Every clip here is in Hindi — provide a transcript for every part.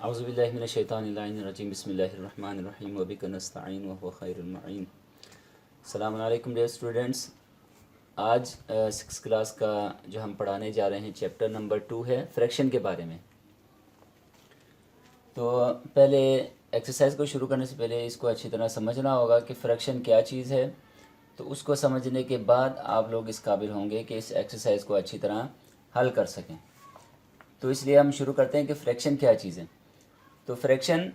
औज़ुबिल्लाहि मिनश्शैतानिर्रजीम बिस्मिल्लाहिर्रहमानिर्रहीम व बिका नस्तईन व हुवा खैरुल मुईन। अस्सलामु अलैकुम डियर स्टूडेंट्स। आज 6th क्लास का जो हम पढ़ाने जा रहे हैं चैप्टर नंबर 2 है फ्रैक्शन के बारे में। तो पहले एक्सरसाइज को शुरू करने से पहले इसको अच्छी तरह समझना होगा कि फ्रैक्शन क्या चीज़ है। तो उसको समझने के बाद आप लोग इस काबिल होंगे कि इस एक्सरसाइज को अच्छी तरह हल कर सकें। तो इसलिए हम शुरू करते हैं कि फ्रैक्शन क्या चीज़ है। तो फ्रैक्शन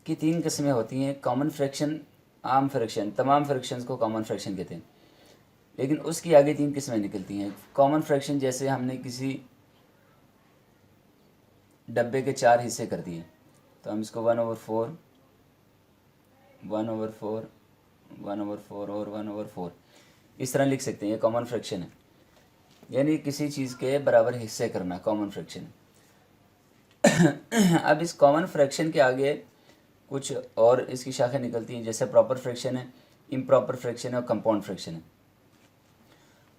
की 3 किस्में होती हैं, कॉमन फ्रैक्शन, आम फ्रैक्शन। तमाम फ्रैक्शंस को कॉमन फ्रैक्शन कहते हैं, लेकिन उसकी आगे 3 किस्में निकलती हैं। कॉमन फ्रैक्शन जैसे हमने किसी डब्बे के 4 हिस्से कर दिए, तो हम इसको 1/4, 1/4, 1/4 और 1/4 इस तरह लिख सकते हैं। ये कॉमन फ्रैक्शन है, यानी किसी चीज़ के बराबर हिस्से करना कॉमन फ्रैक्शन है। अब इस कॉमन फ्रैक्शन के आगे कुछ और इसकी शाखें निकलती हैं, जैसे प्रॉपर फ्रैक्शन है, इम्प्रॉपर फ्रैक्शन है और कंपाउंड फ्रैक्शन है।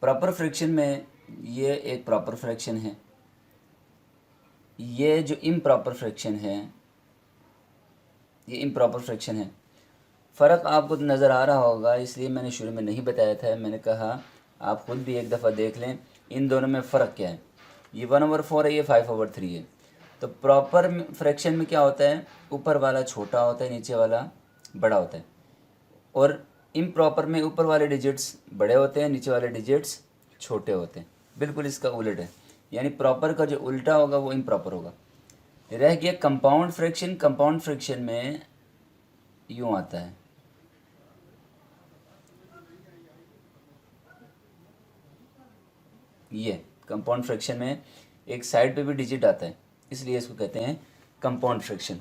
प्रॉपर फ्रैक्शन में ये एक प्रॉपर फ्रैक्शन है, ये जो इम्प्रॉपर फ्रैक्शन है ये इम्प्रॉपर फ्रैक्शन है। फ़र्क आपको नज़र आ रहा होगा, इसलिए मैंने शुरू में नहीं बताया था। मैंने कहा आप खुद भी एक दफ़ा देख लें इन दोनों में फ़र्क क्या है। ये 1/4 है, ये 5/3 है। तो प्रॉपर फ्रैक्शन में क्या होता है, ऊपर वाला छोटा होता है, नीचे वाला बड़ा होता है। और इम्प्रॉपर में ऊपर वाले डिजिट्स बड़े होते हैं, नीचे वाले डिजिट्स छोटे होते हैं। बिल्कुल इसका उलट है, यानी प्रॉपर का जो उल्टा होगा वो इम्प्रॉपर होगा। रह गया कंपाउंड फ्रैक्शन। कंपाउंड फ्रैक्शन में यूँ आता है, ये कंपाउंड फ्रैक्शन में एक साइड पे भी डिजिट आता है, इसलिए इसको कहते हैं कंपाउंड फ्रैक्शन।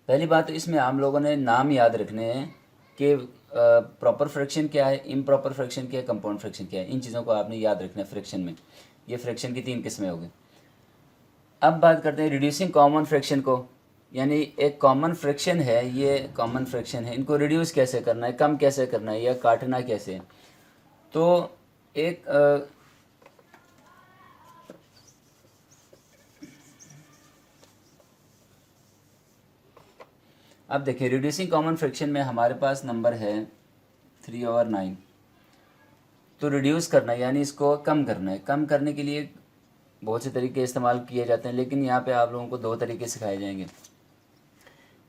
पहली बात तो इसमें आम लोगों ने नाम याद रखने हैं कि प्रॉपर फ्रैक्शन क्या है, इम्प्रॉपर फ्रैक्शन क्या है, कंपाउंड फ्रैक्शन क्या है। इन चीज़ों को आपने याद रखना है फ्रैक्शन में। ये फ्रैक्शन की 3 किस्में हो गई। अब बात करते हैं रिड्यूसिंग कॉमन फ्रैक्शन को, यानी एक कॉमन फ्रैक्शन है, ये कॉमन फ्रैक्शन है, इनको रिड्यूस कैसे करना है, कम कैसे करना है या काटना कैसे है। तो एक अब देखिए रिड्यूसिंग कॉमन फ्रैक्शन में हमारे पास नंबर है 3/9। तो रिड्यूस करना है यानी इसको कम करना है। कम करने के लिए बहुत से तरीके इस्तेमाल किए जाते हैं, लेकिन यहाँ पे आप लोगों को 2 तरीके सिखाए जाएंगे।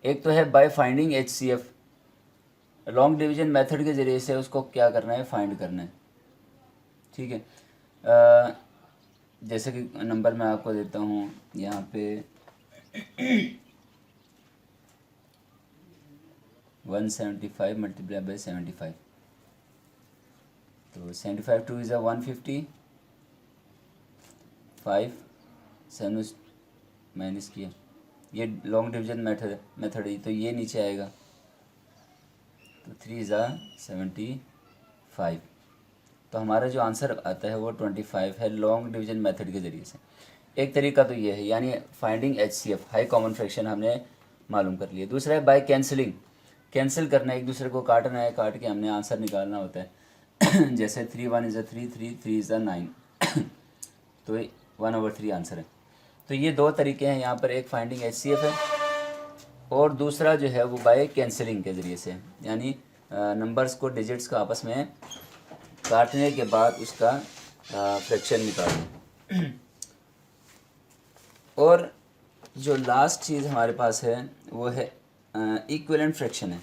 एक तो है by finding HCF, long division method के ज़रिए से उसको क्या करना है, फाइंड करना है। ठीक है, जैसे कि नंबर मैं आपको देता हूँ यहाँ पे 175 मल्टीप्लाई बाई 75। तो 75 2 इज़ 150, 5 7 माइनस किया, ये लॉन्ग डिवीजन मेथड है, तो ये नीचे आएगा। तो 3 इज़ 75। तो हमारा जो आंसर आता है वो 25 है, लॉन्ग डिवीजन मेथड के ज़रिए से। एक तरीका तो ये है, यानी finding HCF, high common fraction हमने मालूम कर लिया। दूसरा है बाय कैंसिलिंग, कैंसिल करना है, एक दूसरे को काटना है, काट के हमने आंसर निकालना होता है। जैसे 3 1 इज़ 3, 3 इज़ 9। तो 1/3 आंसर है। तो ये 2 तरीके हैं यहाँ पर, एक फाइंडिंग HCF है और दूसरा जो है वो बाय कैंसिलिंग के ज़रिए से, यानी नंबर्स को, डिजिट्स को आपस में काटने के बाद उसका फ्रैक्शन निकालना। और जो लास्ट चीज़ हमारे पास है वो है इक्विवेलेंट फ्रैक्शन है।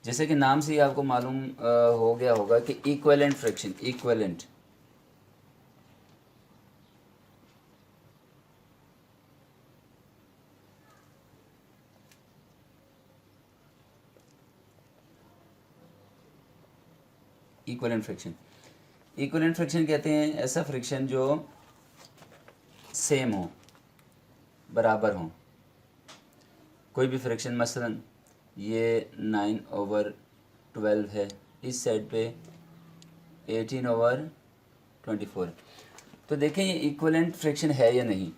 जैसे कि नाम से ही आपको मालूम हो गया होगा कि equivalent fraction, equivalent equivalent fraction, equivalent fraction कहते हैं ऐसा फ्रैक्शन जो सेम हो, बराबर हो। कोई भी फ्रैक्शन, मसलन ये 9/12 है, इस साइड पे 18/24। तो देखें ये इक्विवेलेंट फ्रैक्शन है या नहीं,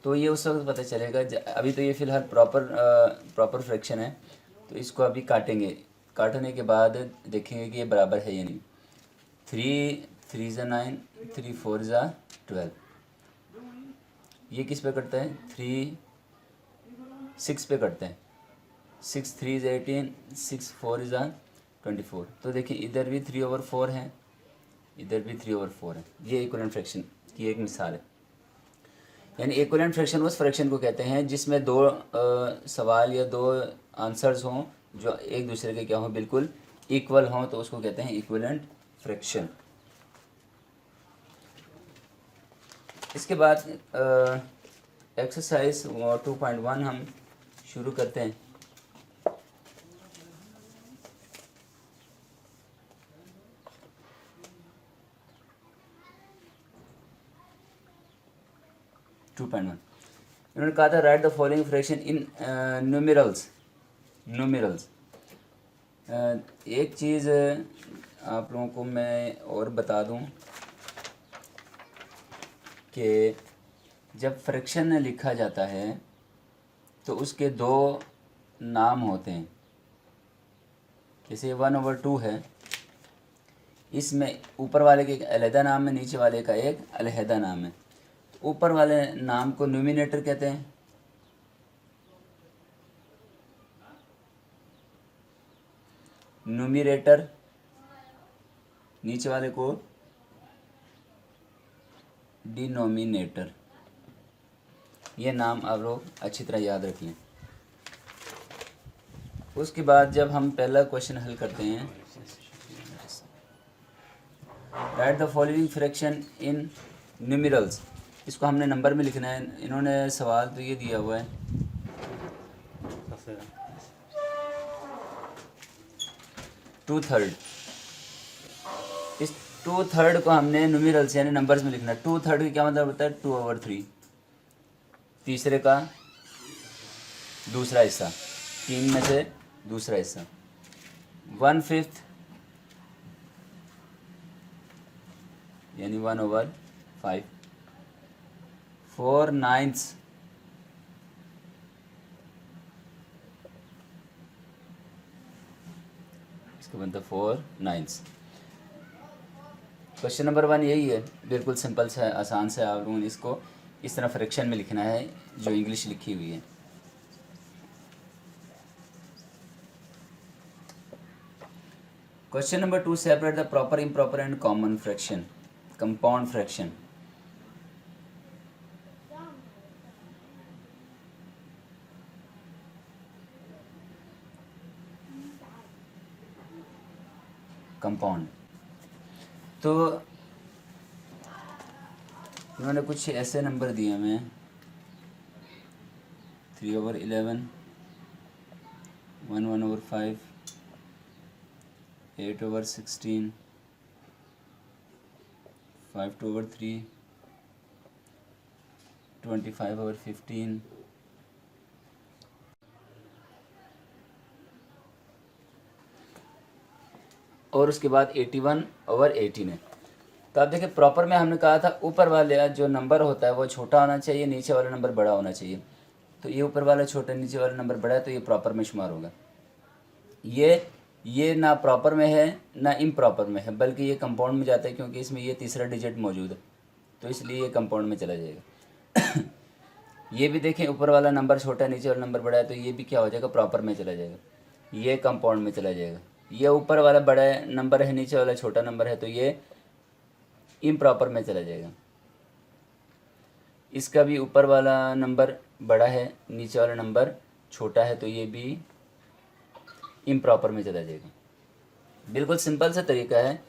तो ये उस वक्त पता चलेगा। अभी तो ये फ़िलहाल प्रॉपर फ्रैक्शन है, तो इसको अभी काटेंगे, काटने के बाद देखेंगे कि ये बराबर है या नहीं। 3 ज़ा 9, 3 4 ज़ा 12। ये किस पे कटता है? 3 6 पे कटता है। 6 3 ज़ा 18, 6 4 ज़ा 24। तो देखिए इधर भी 3/4 है, इधर भी 3/4 है। ये इक्विवेलेंट फ्रैक्शन की एक मिसाल है। यानी इक्विवेलेंट फ्रैक्शन उस फ्रैक्शन को कहते हैं जिसमें दो सवाल या दो आंसर्स हों जो एक दूसरे के क्या हों, बिल्कुल इक्वल हों, तो उसको कहते हैं इक्विवेलेंट फ्रैक्शन। इसके बाद एक्सरसाइज 2.1 हम शुरू करते हैं। इन्होंने कहा था right the following fraction in numerals. एक चीज़ आप लोगों को मैं और बता दूं कि जब फ्रैक्शन लिखा जाता है तो उसके दो नाम होते हैं। जैसे 1/2 है, इसमें ऊपर वाले के एक अलहदा नाम है, नीचे वाले का एक अलहदा नाम है। तो ऊपर वाले नाम को न्यूमिनेटर कहते हैं, न्यूमिरेटर। नीचे वाले को डिनोमिनेटर। ये नाम आप लोग अच्छी तरह याद रखिए। उसके बाद जब हम पहला क्वेश्चन हल करते हैं, right the following fraction in numerals, इसको हमने नंबर में लिखना है। इन्होंने सवाल तो ये दिया हुआ है 2/3। इस 2/3 को हमने न्यूमेरल्स यानी नंबर्स में लिखना है। 2/3 का क्या मतलब होता है? 2/3। तीसरे का दूसरा हिस्सा, 3 में से दूसरा हिस्सा। 1/5 यानी 1/5। 4/9 इसका बनता 4/9। क्वेश्चन नंबर 1 यही है, बिल्कुल सिंपल सा है, आसान से आप लोगों ने इसको इस तरह फ्रैक्शन में लिखना है जो इंग्लिश लिखी हुई है। Question number 2, separate the proper, improper and common fraction, compound fraction. Compound तो इन्होंने कुछ ऐसे नंबर दिए हमें 3/11, 1/5, 8/16, 5/3, 25/15, और उसके बाद 81/18 है। तो आप देखिए प्रॉपर में हमने कहा था ऊपर वाले जो नंबर होता है वो छोटा होना चाहिए, नीचे वाला नंबर बड़ा होना चाहिए। तो ये ऊपर वाला छोटा, नीचे वाला नंबर बड़ा है, तो ये प्रॉपर में शुमार होगा। ये ना प्रॉपर में है ना इम्प्रॉपर में है, बल्कि ये कंपाउंड में जाता है क्योंकि इसमें ये तीसरा डिजिट मौजूद है, तो इसलिए ये कंपाउंड में चला जाएगा। ये भी देखें ऊपर वाला नंबर छोटा है, नीचे वाला नंबर बड़ा है, तो ये भी क्या हो जाएगा? प्रॉपर में चला जाएगा, ये कंपाउंड में चला जाएगा। ये ऊपर वाला बड़ा नंबर है, नीचे वाला छोटा नंबर है, तो ये इम्प्रॉपर में चला जाएगा। इसका भी ऊपर वाला नंबर बड़ा है, नीचे वाला नंबर छोटा है, तो ये भी इम्प्रॉपर में चला जाएगा। बिल्कुल सिंपल सा तरीका है।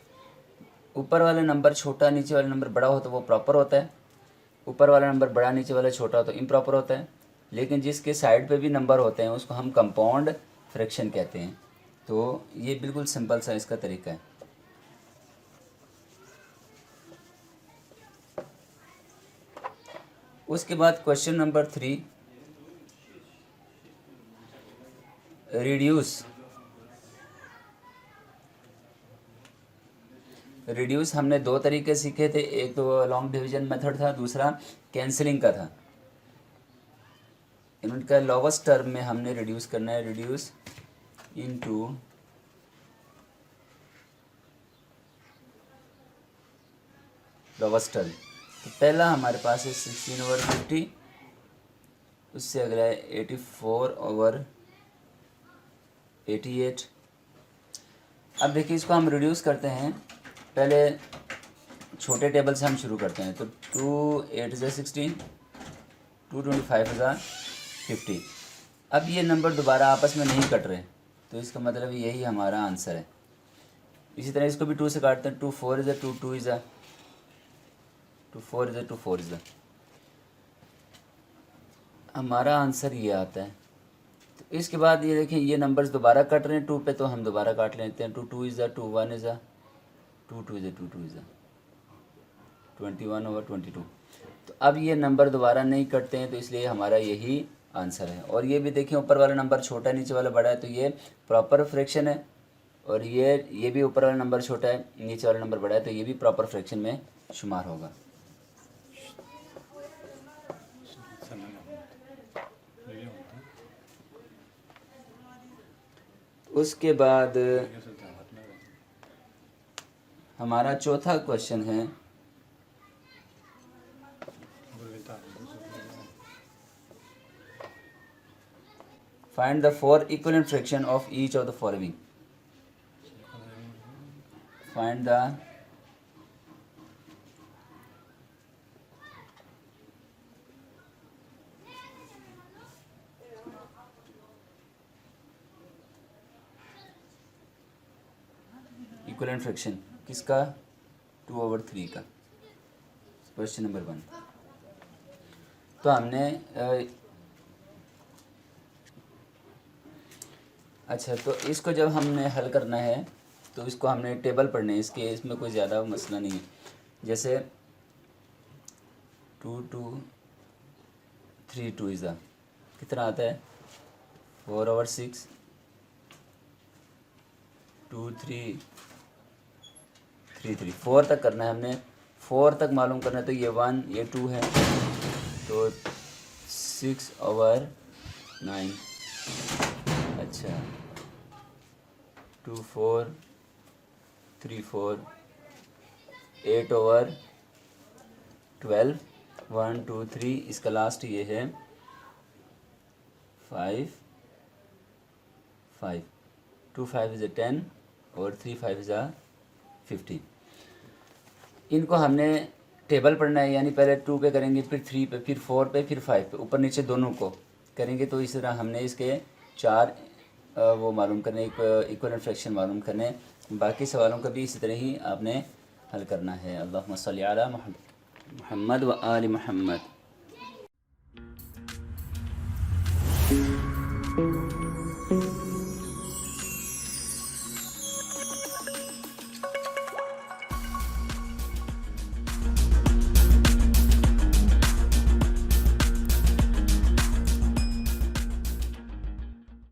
ऊपर वाला नंबर छोटा, नीचे वाला नंबर बड़ा हो तो वो प्रॉपर होता है, ऊपर वाला नंबर बड़ा, नीचे वाला छोटा हो तो इम्प्रॉपर होता है। लेकिन जिसके साइड पे भी नंबर होते हैं उसको हम कंपाउंड फ्रैक्शन कहते हैं। तो ये बिल्कुल सिंपल सा इसका तरीका है। उसके बाद क्वेश्चन नंबर 3, रिड्यूस हमने दो तरीके सीखे थे, एक तो लॉन्ग डिवीजन मेथड था, दूसरा कैंसिलिंग का था। इनका लोवेस्ट टर्म में हमने रिड्यूस करना है, रिड्यूस इनटू लोवेस्ट टर्म। तो पहला हमारे पास है 16/50, उससे अगला है 84/88। अब देखिए इसको हम रिड्यूस करते हैं, पहले छोटे टेबल से हम शुरू करते हैं। तो 2 8 ज़ा 16, 2 25 ज़ा 50। अब ये नंबर दोबारा आपस में नहीं कट रहे, तो इसका मतलब यही हमारा आंसर है। इसी तरह इसको भी 2 से काटते हैं। 2 4 ज़ा 2 2 ज़ा 2 4 ज़ा 2 4 ज़ा, हमारा आंसर ये आता है। तो इसके बाद ये देखें ये नंबर्स दोबारा कट रहे हैं 2 पे, तो हम दोबारा काट लेते हैं। 2 2 ज़ा 2 1 ज़ा 2 2 ज़ा 2 2 ज़ा 21/22। तो अब ये नंबर दोबारा नहीं कटते हैं, तो इसलिए हमारा यही आंसर है। और ये भी देखिए ऊपर वाला नंबर छोटा है, नीचे वाला बड़ा है, तो ये प्रॉपर फ्रैक्शन है। और ये भी ऊपर वाला नंबर छोटा है, नीचे वाला नंबर बड़ा है, तो ये भी प्रॉपर फ्रैक्शन में शुमार होगा। उसके बाद हमारा चौथा क्वेश्चन है, find the 4 equivalent fraction of each of the following. Find the equivalent fraction किसका? 2/3 का। Question number 1। तो हमने अच्छा, तो इसको जब हमने हल करना है तो इसको हमने टेबल पढ़ने हैं इसके, इसमें कोई ज़्यादा मसला नहीं है। जैसे 2 2 3 2 ज़ा कितना आता है? 4/6 2 3 3 3 4 तक करना है हमने। 4 तक मालूम करना है, तो ये 1 ये 2 है, तो 6/9। अच्छा 2 4 3 4 8/12 1 2 3, इसका लास्ट ये है 5 5 2 5 ज़ा 10 और 3 5 ज़ा 50। इनको हमने टेबल पढ़ना है, यानी पहले 2 पे करेंगे, फिर 3 पे, फिर 4 पे, फिर 5 पे, ऊपर नीचे दोनों को करेंगे। तो इस तरह हमने इसके 4 वो मालूम करने, इक्विवेलेंट फ्रैक्शन मालूम करने। बाकी सवालों का भी इसी तरह ही आपने हल करना है। अल्लाहुम्मा सल्ली अला मुहम्मद व आलि मुहम्मद।